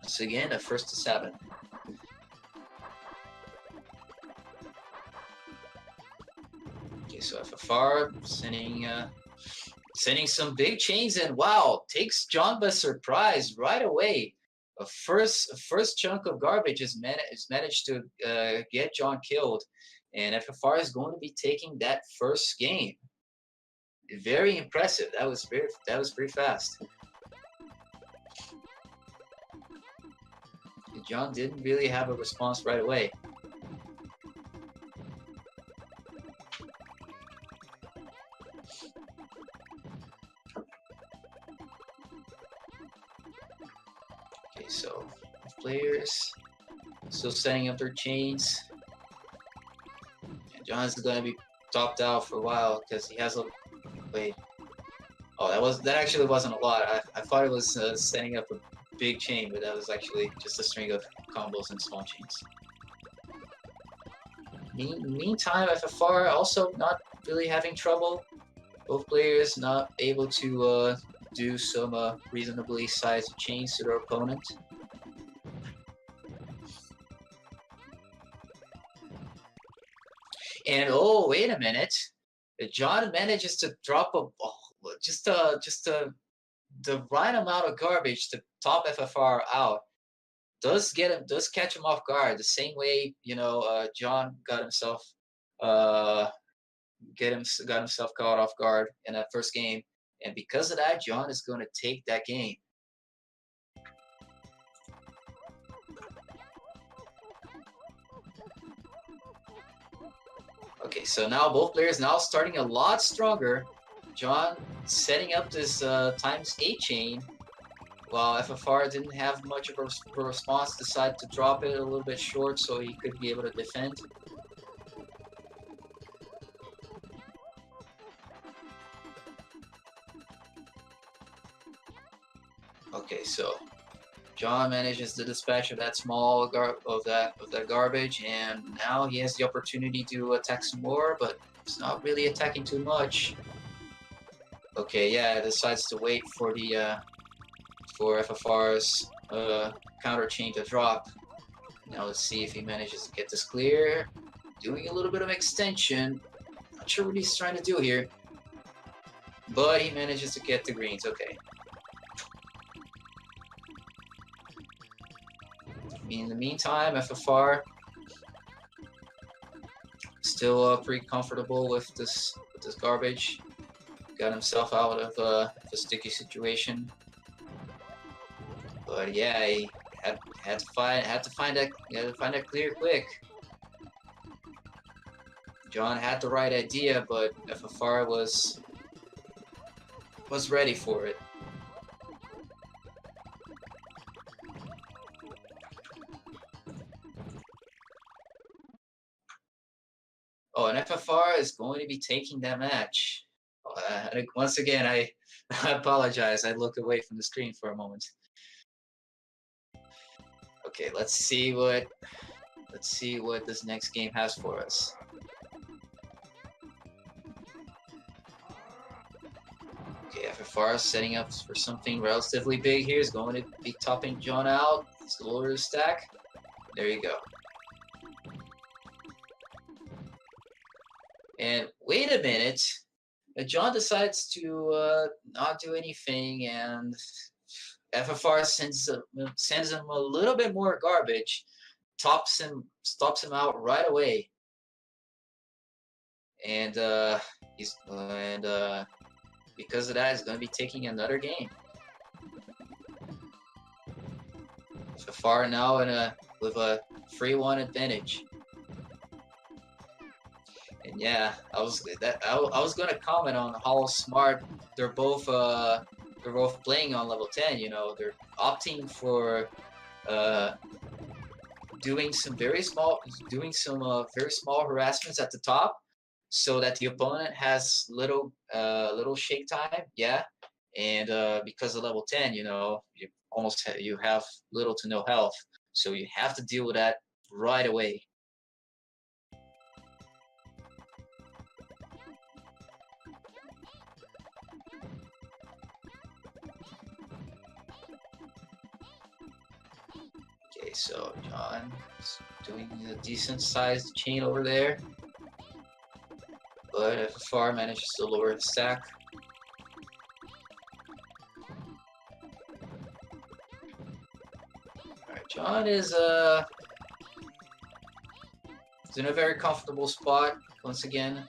So again, a first to 7. Okay, so FFR sending some big chains in. Wow, takes John by surprise right away. A first chunk of garbage is managed to get John killed, and FFR is going to be taking that first game. Very impressive. That was pretty fast. John didn't really have a response right away. Okay, so players still setting up their chains. And John's gonna be topped out for a while because he has a wait. Oh, that actually wasn't a lot. I thought it was setting up a big chain, but that was actually just a string of combos and small chains. Meantime, FFR also not really having trouble. Both players not able to do some reasonably sized chains to their opponent. And oh, wait a minute! John manages to drop just the right amount of garbage to top FFR out. Does catch him off guard the same way John got himself got himself caught off guard in that first game, and because of that, John is going to take that game. Okay, so now both players now starting a lot stronger. John setting up this ×8 chain, while FFR didn't have much of a response, decided to drop it a little bit short so he could be able to defend. Okay, so John manages to dispatch of that that garbage, and now he has the opportunity to attack some more, but it's not really attacking too much. Okay, yeah, decides to wait for the for FFR's counter chain to drop. Now let's see if he manages to get this clear. Doing a little bit of extension. Not sure what he's trying to do here, but he manages to get the greens. Okay. In the meantime, FFR still pretty comfortable with this garbage. Got himself out of a sticky situation, but yeah, he had to find that clear quick. John had the right idea, but FFR was ready for it. Oh, and FFR is going to be taking that match. Once again, I apologize. I looked away from the screen for a moment. Okay, let's see what this next game has for us. Okay, FFR setting up for something relatively big here. Is going to be topping John out. Let's lower the stack. There you go. And wait a minute. John decides to not do anything, and FFR sends him a little bit more garbage, stops him out right away, and because of that, he's going to be taking another game. FFR now with a 3-1 advantage. And yeah, I was going to comment on how smart they're both playing on level 10. You know, they're opting for doing some very small harassments at the top, so that the opponent has little shake time. Yeah, and because of level 10, you know, you have little to no health, so you have to deal with that right away. so John is doing a decent sized chain over there. But FFR manages to lower the stack. Alright, John is in a very comfortable spot. Once again,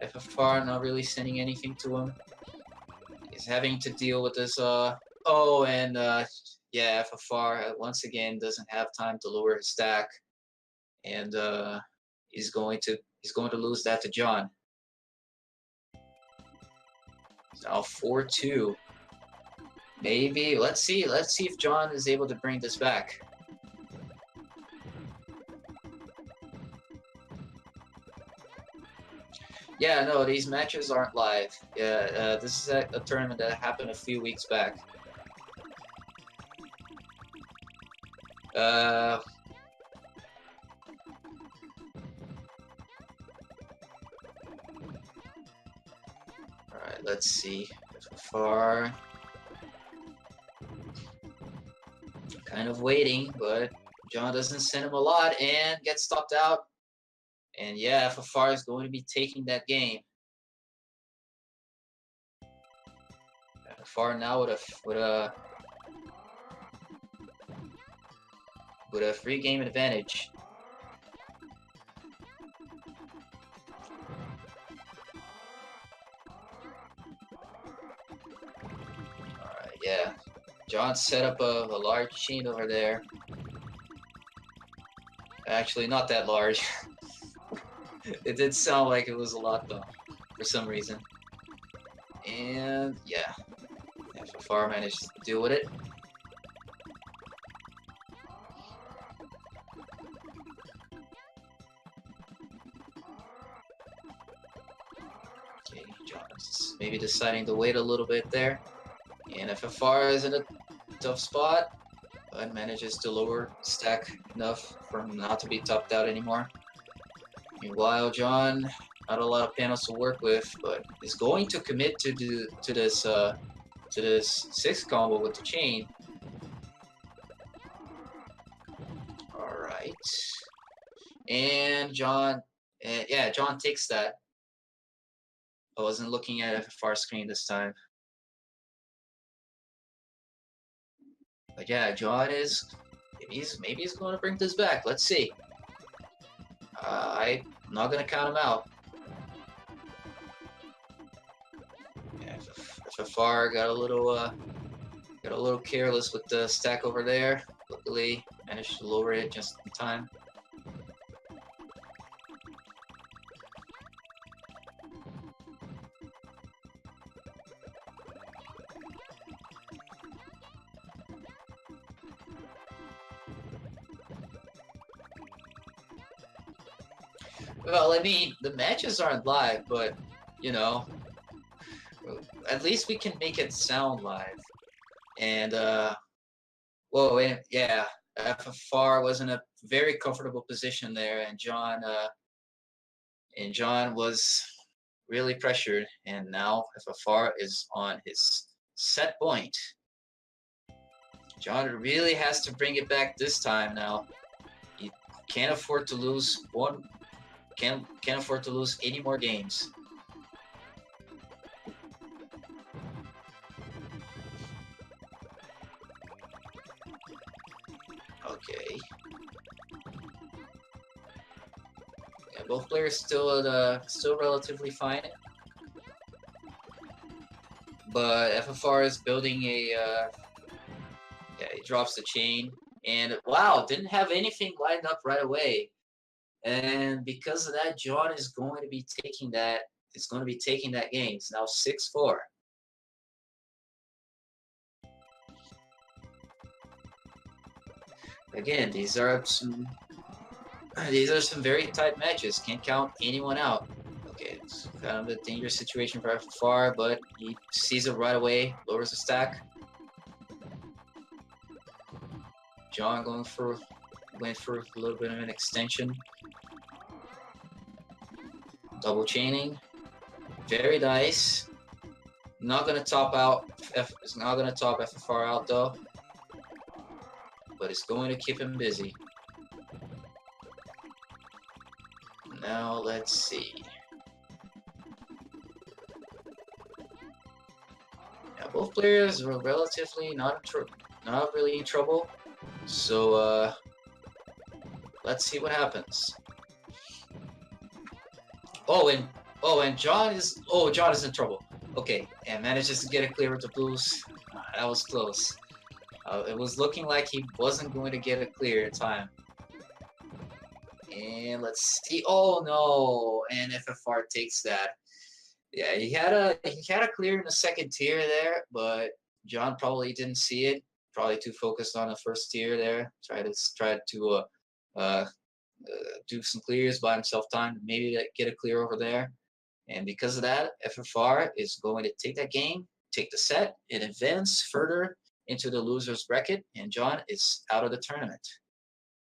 FFR not really sending anything to him. He's having to deal with this yeah, FFR once again doesn't have time to lower his stack. And he's going to lose that to John. Now 4-2. Maybe let's see if John is able to bring this back. Yeah, no, these matches aren't live. Yeah, this is a tournament that happened a few weeks back. Alright, let's see. FFR. Kind of waiting, but John doesn't send him a lot and gets stopped out. And yeah, FFR is going to be taking that game. FFR now with a free game advantage. Alright, yeah. John set up a large chain over there. Actually, not that large. It did sound like it was a lot though, for some reason. And yeah, FFR managed to deal with it. Okay, John's maybe deciding to wait a little bit there. And FFR is in a tough spot, but manages to lower stack enough for him not to be topped out anymore. Meanwhile, John, not a lot of panels to work with, but is going to commit to this 6 combo with the chain. All right, and John, yeah, John takes that. I wasn't looking at FFR screen this time, but yeah, John is maybe he's going to bring this back. Let's see. I'm not gonna count him out. Yeah, FFR got a little careless with the stack over there. Luckily, managed to lower it just in time. Well, I mean, the matches aren't live, but, you know, at least we can make it sound live. And, well, yeah, FFR was in a very comfortable position there, and John was really pressured, and now FFR is on his set point. John really has to bring it back this time now. He can't afford to lose Can't afford to lose any more games. Okay. Yeah, both players still relatively fine. But FFR is building a yeah, he drops the chain, and wow, didn't have anything lined up right away. And because of that, John is going to be taking that. It's going to be taking that game. It's now 6-4. Again, these are some very tight matches. Can't count anyone out. Okay, it's kind of a dangerous situation for FFR, but he sees it right away, lowers the stack. John went for a little bit of an extension. Double chaining, very nice. Not gonna top out. It's not gonna top FFR out though. but it's going to keep him busy. Now let's see. Yeah, both players were relatively not really in trouble. So let's see what happens. Oh, and John is in trouble. Okay, and manages to get a clear with the blues. That was close. It was looking like he wasn't going to get a clear in time. And let's see. Oh no! And FFR takes that. Yeah, he had a clear in the second tier there, but John probably didn't see it. Probably too focused on the first tier there. Tried to do some clears, buy himself time, maybe get a clear over there. And because of that, FFR is going to take that game, take the set, and advance further into the loser's bracket. And John is out of the tournament.